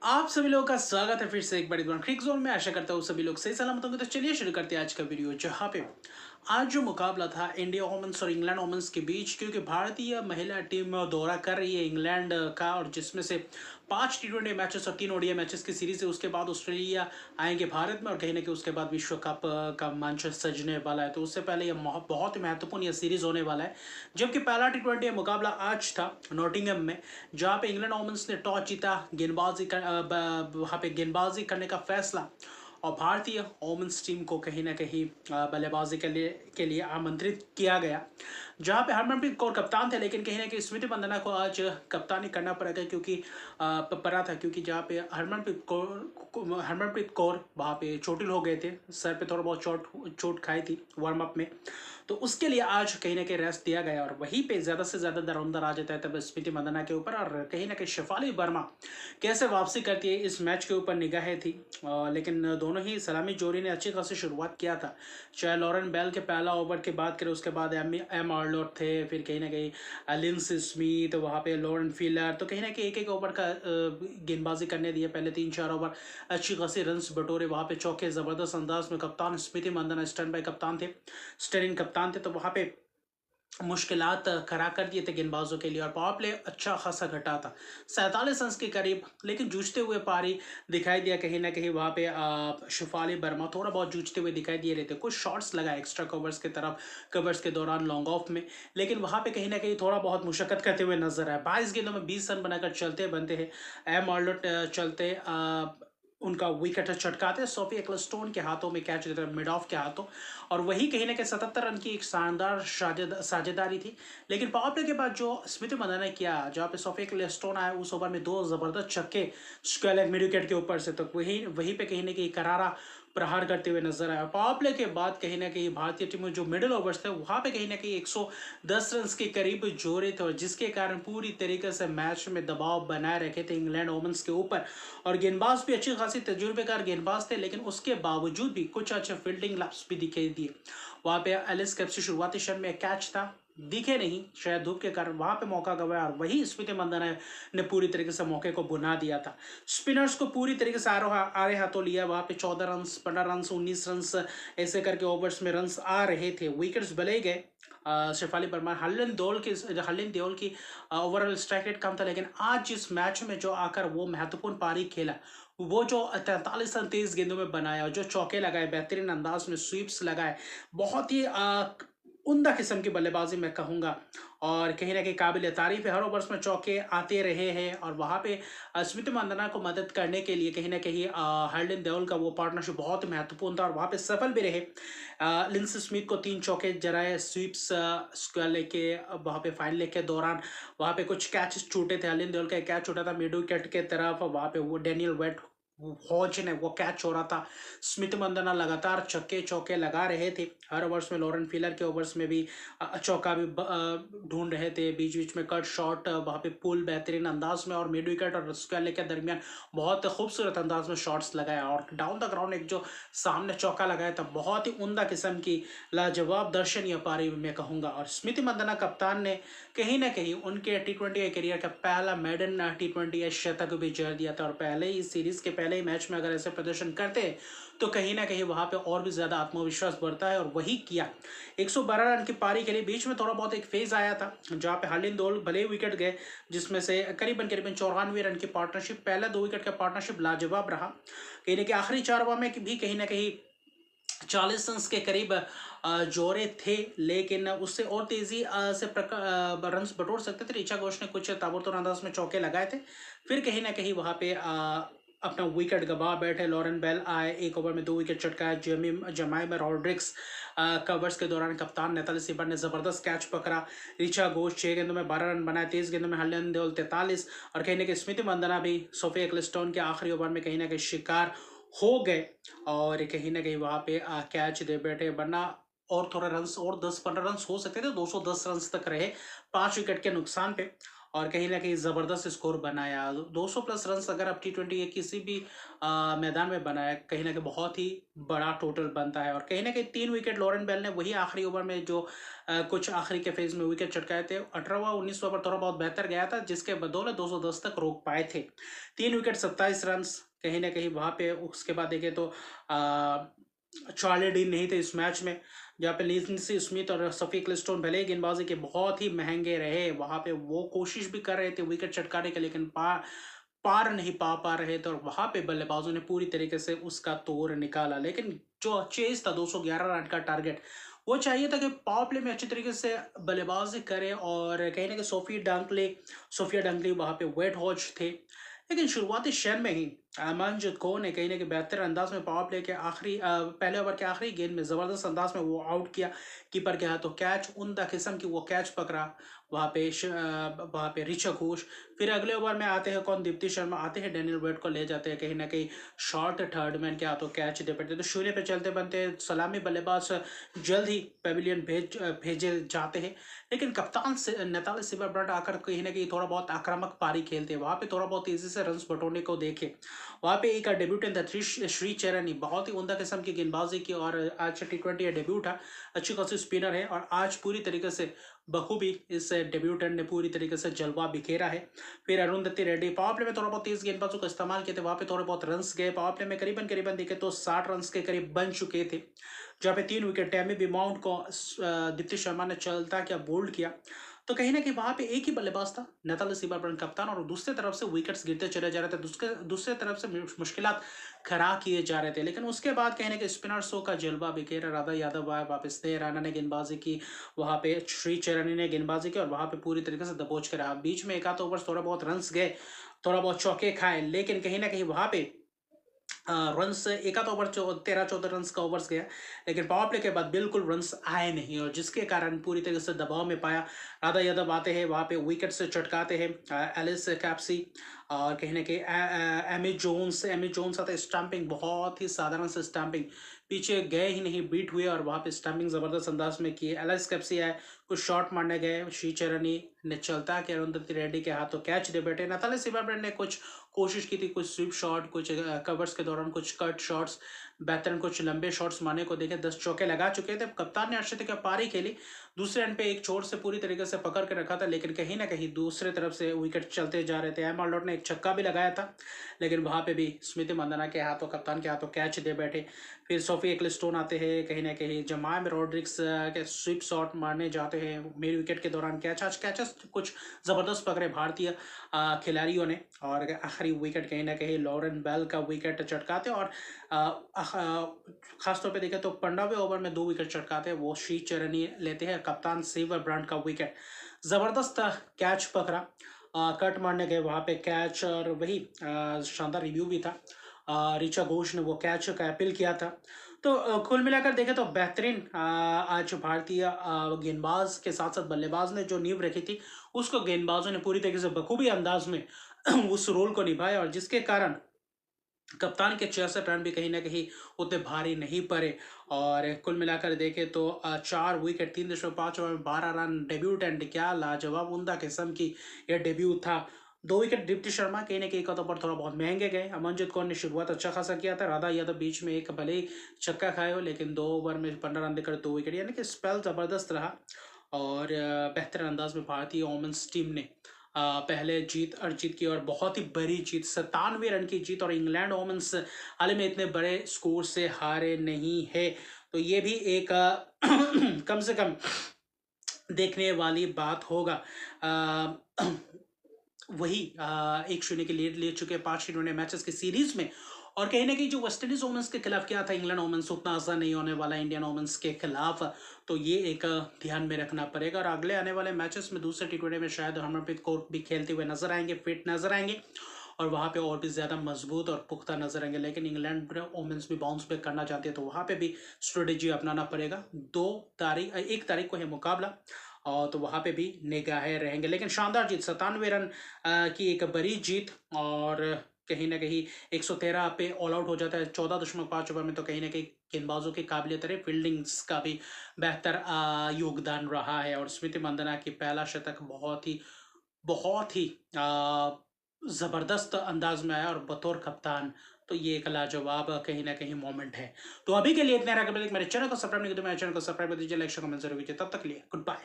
आप सभी लोगों का स्वागत है फिर से एक बड़ी दुकान क्रिक जोन में। आशा करता हूँ सभी लोग सही सलामत होंगे। तो चलिए शुरू करते हैं आज का वीडियो, जहाँ पे आज जो मुकाबला था इंडिया वोमेंस और इंग्लैंड वोमेंस के बीच, क्योंकि भारतीय महिला टीम दौरा कर रही है इंग्लैंड का, और जिसमें से 5 T20 मैचेस और 3 ODI मैचेस की सीरीज है। उसके बाद ऑस्ट्रेलिया आएंगे भारत में, और कहीं ना कहीं उसके बाद विश्व कप का मंच सजने वाला है। तो उससे पहले ये बहुत ही महत्वपूर्ण यह सीरीज होने वाला है। जबकि पहला T20 मुकाबला आज था नॉटिंघम में, जहाँ पे इंग्लैंड वोमेंस ने टॉस जीता, वहाँ पे गेंदबाजी करने का फैसला, और भारतीय वोमेंस टीम को कहीं ना कहीं बल्लेबाजी के लिए आमंत्रित किया गया, जहाँ पे हरमनप्रीत कौर कप्तान थे। लेकिन कहीं ना कहीं स्मृति मंदाना को आज कप्तानी करना पड़ेगा, क्योंकि पड़ा था, क्योंकि जहाँ पे हरमनप्रीत कौर वहाँ पे चोटिल हो गए थे, सर पे थोड़ा बहुत चोट खाई थी वार्म अप में। तो उसके लिए आज कहीं ना कहीं रेस्ट दिया गया, और वहीं पे ज़्यादा से ज़्यादा दरअंदर आ जाता है तब स्मृति मंदाना के ऊपर। और कहीं ना कहीं शेफाली वर्मा कैसे वापसी करती है, इस मैच के ऊपर निगाहें थी। लेकिन दोनों ही सलामी जोड़ी ने अच्छी खासी शुरुआत किया था। चाहे लॉरेन बेल के पहला ओवर की बात करें, उसके बाद एम आर्लॉट थे, फिर कहीं ना कहीं लिंस स्मिथ, वहाँ पे लॉरेन फिलर, तो कहीं ना कहीं एक एक ओवर का गेंदबाजी करने दिए। पहले 3-4 ओवर अच्छी खासी रन्स बटोरे, वहाँ पे चौके ज़बरदस्त अंदाज में। कप्तान स्मृति मंदाना स्टैंड बाई कप्तान थे, स्टेरिंग कप्तान थे, तो वहाँ पे मुश्किलात खड़ा कर दिए थे गेंदबाजों के लिए। और पावर प्ले अच्छा खासा घटा था, 47 रन के करीब, लेकिन जूझते हुए पारी दिखाई दिया। कहीं ना कहीं वहाँ पे शिफाली वर्मा थोड़ा बहुत जूझते हुए दिखाई दे रहे थे। कुछ शॉट्स लगाए एक्स्ट्रा कवर्स के तरफ, कवर्स के दौरान लॉन्ग ऑफ में, लेकिन वहाँ पे कहीं ना कहीं थोड़ा बहुत मुशक्कत करते हुए नजर आए। 22 गेंदों में 20 रन बनाकर चलते बनते हैं। एम ऑर्लट चलते उनका विकेट चटकाते, सोफी एक्लस्टोन के हाथों में कैच देते, मिड ऑफ के हाथों, और वही कहीं ना कहीं 77 रन की एक शानदार साझेदारी थी। लेकिन पावर प्ले के बाद जो स्मिथ मंदाना ने किया, जहाँ पे सोफी एक्लस्टोन आया, उस ओवर में 2 जबरदस्त छक्के स्क्वेलेग मिड विकेट के ऊपर से, तो वही वहीं पे कहीं ना कहीं करारा प्रहार करते हुए नजर आया। पावर प्ले के बाद कहीं ना कहीं भारतीय टीम में जो मिडिल ओवर्स थे, वहां पे कहीं ना कहीं 110 रन के करीब जोड़े थे, और जिसके कारण पूरी तरीके से मैच में दबाव बनाए रखे थे इंग्लैंड वोमेंस के ऊपर। और गेंदबाज भी अच्छी खासी तजुर्बेकार गेंदबाज थे, लेकिन उसके बावजूद भी कुछ अच्छे फील्डिंग लैप्स भी दिखाई दिए। वहां पे एलिस कैप्स शुरुआती क्षण में कैच था, दिखे नहीं, शायद धूप के कारण वहां पे मौका गवाया, और वही स्मृति मंदाना ने पूरी तरीके से मौके को बुना दिया था। स्पिनर्स को पूरी तरीके से आरे हाथों लिया। वहां पे 14 रन, 15 रन, 19 रन, ऐसे करके ओवर्स में रन आ रहे थे। विकेट्स भले ही गए शेफाली वर्मा, हरलिन देओल की ओवरऑल स्ट्राइक रेट कम था, लेकिन आज जिस मैच में जो आकर वो महत्वपूर्ण पारी खेला, वो जो 43 रन 23 गेंदों में बनाया, जो चौके लगाए, बेहतरीन अंदाज में स्वीप्स लगाए, बहुत ही उम्दा किस्म की बल्लेबाजी मैं कहूँगा, और कहीं ना कहीं काबिल तारीफ है। हर ओवर्स में चौके आते रहे हैं, और वहाँ पे स्मिथ मंदाना को मदद करने के लिए कहीं ना कहीं हरलिन देओल का वो पार्टनरशिप बहुत महत्वपूर्ण था, और वहाँ पे सफल भी रहे। लिंस स्मिथ को 3 चौके जराए, स्वीप्स स्क्वायर लेके, वहाँ पे फाइनल के दौरान वहाँ पे कुछ कैच छूटे थे। हरलिन देओल का एक कैच छूटा था मिड विकेट के तरफ, वहाँ पे वो डेनियल वेट हॉज ने वो कैच हो रहा था। स्मिथ मंदाना लगातार छक्के चौके लगा रहे थे। हर ओवर्स में लॉरेन फिलर के ओवर्स में भी चौका भी ढूंढ रहे थे, बीच बीच में कट शॉट, वहाँ पे पुल बेहतरीन अंदाज में, और मिड विकेट और स्क्वायर के दरमियान बहुत खूबसूरत अंदाज में शॉट्स लगाया, और डाउन द ग्राउंड एक जो सामने चौका लगाया था, बहुत ही उम्दा किस्म की लाजवाब दर्शनीय पारी मैं कहूँगा। और स्मृति मंदाना कप्तान ने कहीं ना कहीं उनके T20 करियर का पहला मेडन T20 शतक भी जड़ दिया था, और पहले ही सीरीज के पहले ही मैच में अगर ऐसे प्रदर्शन करते तो कहीं ना कहीं वहां पे और भी ज्यादा आत्मविश्वास बढ़ता है, और वही किया। 112 रन की पारी के लिए बीच में थोड़ा बहुत एक फेज आया था, जहां पे हरलिन देओल भले ही विकेट गए, जिसमें से करीबन करीबन 94 रन की पार्टनरशिप, पहला 2 विकेट का पार्टनरशिप लाजवाब रहा। कहीं ना कहीं आखिरी 4 ओवर में भी कहीं ना कहीं 40 रन के करीब जोड़े थे, लेकिन उससे और तेजी से रन बटोर सकते थे। ऋचा घोष ने कुछ ताबड़तोड़ अंदाज में चौके लगाए थे, फिर कहीं ना कहीं वहां पे अपना विकेट गवा बैठे। लॉरेन बेल आए, एक ओवर में 2 विकेट चटकाया। जमाई में रॉड्रिक्स कवर्स के दौरान कप्तान नेताली सिबर ने जबरदस्त कैच पकड़ा। ऋचा घोष 6 गेंदों में 12 रन बनाए, 23 गेंदों में हरलिन देओल 43, और कहीं ना कहीं स्मृति मंदाना भी सोफी एक्लिस्टोन के आखिरी ओवर में कहीं ना कहीं शिकार हो गए, और कहीं ना कहीं वहां पे कैच दे बैठे, वरना और थोड़ा रन और 10-15 रन हो सकते थे। 210 रन तक रहे 5 विकेट के नुकसान पे। और कहीं ना कहीं ज़बरदस्त स्कोर बनाया। 200 प्लस रन अगर आप T20 या किसी भी मैदान में बनाया, कहीं ना कहीं बहुत ही बड़ा टोटल बनता है। और कहीं ना कहीं 3 विकेट लॉरेन बेल ने वही आखिरी ओवर में जो कुछ आखिरी के फेज में विकेट चटकाए थे, 18वां 19वां ओवर थोड़ा बहुत बेहतर गया था, जिसके बदौलत 210 तक रोक पाए थे। 3 विकेट 27 रन, कहीं ना कहीं वहां पे उसके बाद देखे तो चार्ली डीन नहीं थे इस मैच में, जहाँ पे लिंडसे स्मिथ और सफी इक्लेस्टोन भले ही गेंदबाजी के बहुत ही महंगे रहे, वहां पे वो कोशिश भी कर रहे थे विकेट चटकाने के, लेकिन पार नहीं पा रहे थे। और वहां पे बल्लेबाजों ने पूरी तरीके से उसका तोड़ निकाला। लेकिन जो चेज था 211 रन का टारगेट, वो चाहिए था कि पावर प्ले में अच्छी तरीके से बल्लेबाजी करे। और कहीं ना कहीं सोफिया डंकली वहां पे वेट वॉच थे, लेकिन शुरुआती क्षण में ही अमनजीत कौर ने कहीं ना कहीं बेहतर अंदाज में पावर प्ले के पहले ओवर के आखिरी गेंद में जबरदस्त अंदाज में वो आउट किया कीपर के हाथों कैच, उमदा किस्म की वो कैच पकड़ा वहाँ पे ऋचा घोष। फिर अगले ओवर में आते हैं कौन, दीप्ति शर्मा आते हैं, डेनियल वेट को ले जाते हैं, कहीं ना कहीं शॉर्ट थर्ड मैन के हाथों कैच दे पड़ते, तो शून्य पे चलते बनते सलामी बल्लेबाज जल्द ही पेविलियन भेजे जाते हैं। लेकिन कप्तान से नेताली सिल्वरब्रंट आकर कहीं ना कहीं थोड़ा बहुत आक्रामक पारी खेलते हैं, वहाँ पे थोड़ा बहुत तेजी से रन बटोरने को देखे। वहाँ पे एक डेब्यूटेंट था श्री चरनी, बहुत ही उमदा किस्म की गेंदबाजी की, और आज T20 डेब्यू था, अच्छी खासी स्पिनर है, और आज पूरी तरीके से बखूबी इस डेब्यूटेंट ने पूरी तरीके से जलवा बिखेरा है। फिर अरुंधति रेड्डी पावर प्ले में थोड़ा बहुत तेज गेंदबाजों का इस्तेमाल किए थे, वहाँ पे थोड़े बहुत रन्स गए, पावर प्ले में करीबन करीबन देखे तो 60 रन के करीब बन चुके थे, जहाँ पे 3 विकेट टैमी बिमाउंट को दीप्ति शर्मा ने चलता क्या बोल्ड किया। तो कहीं ना कहीं वहां पे एक ही बल्लेबाज था, नेताली सिल्वरब्रंट कप्तान, और दूसरी तरफ से विकेट्स गिरते चले जा रहे थे, दूसरे तरफ से मुश्किलात खड़ा किए जा रहे थे। लेकिन उसके बाद कहीं ना कहीं स्पिनर्सों का जलवा बिखेरा, राधा यादव आए वापस थे, राणा ने गेंदबाजी की, वहां पे श्री चरनी ने गेंदबाजी की, और वहां पे पूरी तरीके से दबोच के रहा। बीच में एक आध ओवर थोड़ा बहुत रन गए, थोड़ा बहुत चौके खाए, लेकिन कहीं ना कहीं वहां पे रन्स एक आध ओवर 13-14 रन का ओवर्स गया, लेकिन पावर प्ले के बाद बिल्कुल रन्स आए नहीं, और जिसके कारण पूरी तरह से दबाव में पाया। राधा यादव आते हैं, वहाँ पे विकेट से चटकाते हैं एलिस कैप्सी, और कहीं ना कहीं एमी जोन्स आते हैं, स्टंपिंग बहुत ही साधारण से स्टंपिंग, पीछे गए ही नहीं, बीट हुए, और वहाँ पे स्टंपिंग जबरदस्त अंदाज में किए। एलिस कैप्सी आए, कुछ शॉट मारने गए, श्री चरनी ने चलता कि अरुंधति रेड्डी के हाथों कैच दे बैठे। नताली सिल्वरब्रंट ने कुछ कोशिश की थी, कुछ स्वीप शॉट, कुछ कवर्स के दौरान कुछ कट शॉट्स, बेहतरीन कुछ लंबे शॉट्स मारने को देखे, 10 चौके लगा चुके थे। कप्तान ने अच्छे तरीके पारी खेली, दूसरे एंड पे एक छोर से पूरी तरीके से पकड़ के रखा था, लेकिन कहीं ना कहीं दूसरे तरफ से विकेट चलते जा रहे थे। एम आल्डोट ने एक छक्का भी लगाया था, लेकिन वहां पे भी स्मृति मंदाना के हाथों, कप्तान के हाथों कैच दे बैठे। फिर सोफी एक्लिस्टोन आते हैं, कहीं ना कहीं जमाम रॉड्रिक्स के स्वीप शॉट मारने जाते हैं, मेरी विकेट के दौरान कैचेस कुछ जबरदस्त पकड़े भारतीय खिलाड़ियों ने, और आखिरी विकेट कहीं ना कहीं लॉरेन बेल का विकेट चटकाते, और खासतौर पे देखें तो 15वें ओवर में 2 विकेट चटकाते, वो श्री चरनी लेते हैं, कप्तान सिल्वरब्रंट का विकेट जबरदस्त कैच पकड़ा, कट मारने गए वहाँ पे कैच, और वही शानदार रिव्यू भी था। ऋचा घोष ने वो कैच का अपील किया था। तो कुल मिलाकर देखें तो बेहतरीन आज भारतीय गेंदबाज के साथ साथ बल्लेबाज ने जो नींव रखी थी, उसको गेंदबाजों ने पूरी तरीके से बखूबी अंदाज में उस रोल को निभाया, और जिसके कारण कप्तान के 66 रन भी कहीं ना कहीं उतने भारी नहीं पड़े। और कुल मिलाकर देखें तो 4 विकेट 3.5 ओवर में 12 रन, डेब्यूटेंट क्या लाजवाब उमदा किस्म की यह डेब्यू था। 2 विकेट दीप्ति शर्मा कहीं ना कहीं एक पर थोड़ा बहुत महंगे गए। अमनजीत कौर ने शुरुआत अच्छा खासा किया था, राधा यादव बीच में एक भले ही छक्का खाए हो, लेकिन 2 ओवर में 15 रन देकर 2 विकेट, यानी कि स्पेल जबरदस्त रहा। और बेहतर अंदाज में भारतीय वोमेंस टीम ने पहले जीत अर्जित की, और बहुत ही बड़ी जीत, 97 रन की जीत, और इंग्लैंड वोमेंस हाल ही में इतने बड़े स्कोर से हारे नहीं है। तो ये भी एक कम से कम देखने वाली बात होगा। वही 1-0 की लीड ले चुके 5 मैचेस की सीरीज में, और कहीं ना कहीं जो वेस्ट इंडीज वोमेंस के खिलाफ किया था इंग्लैंड वोमेंस, उतना आसान नहीं होने वाला इंडियन वोमेंस के खिलाफ। तो ये एक ध्यान में रखना पड़ेगा, और अगले आने वाले मैचेस में दूसरे T20 में शायद हरमनप्रीत कौर भी खेलते हुए नजर आएंगे, फिट नजर आएंगे, और वहाँ पे और भी ज़्यादा मजबूत और पुख्ता नजर आएंगे। लेकिन इंग्लैंड वोमेंस भी बाउंस बैक करना चाहती है, तो वहाँ पे भी स्ट्रेटेजी अपनाना पड़ेगा। 1 तारीख को है मुकाबला, और तो वहाँ पे भी निगाहें रहेंगे। लेकिन शानदार जीत, 97 रन की एक बड़ी जीत, और कहीं ना कहीं 113 पे ऑल आउट हो जाता है 14.5 ओवर में, तो कहीं ना कहीं गेंदबाजों की काबिलियत रहे, फील्डिंग्स का भी बेहतर योगदान रहा है। और स्मृति मंदाना की पहला शतक बहुत ही बहुत ही ज़बरदस्त अंदाज में आया और बतौर कप्तान तो ये एक लाजवाब कहीं ना कहीं मोमेंट है। तो अभी के लिए इतना रहा। मेरे चैनल को सब्सक्राइब नहीं किया तो मेरे चैनल को सब्सक्राइब कर दीजिए, लाइक शेयर कमेंट जरूर कीजिए। तब तक के लिए गुड बाय।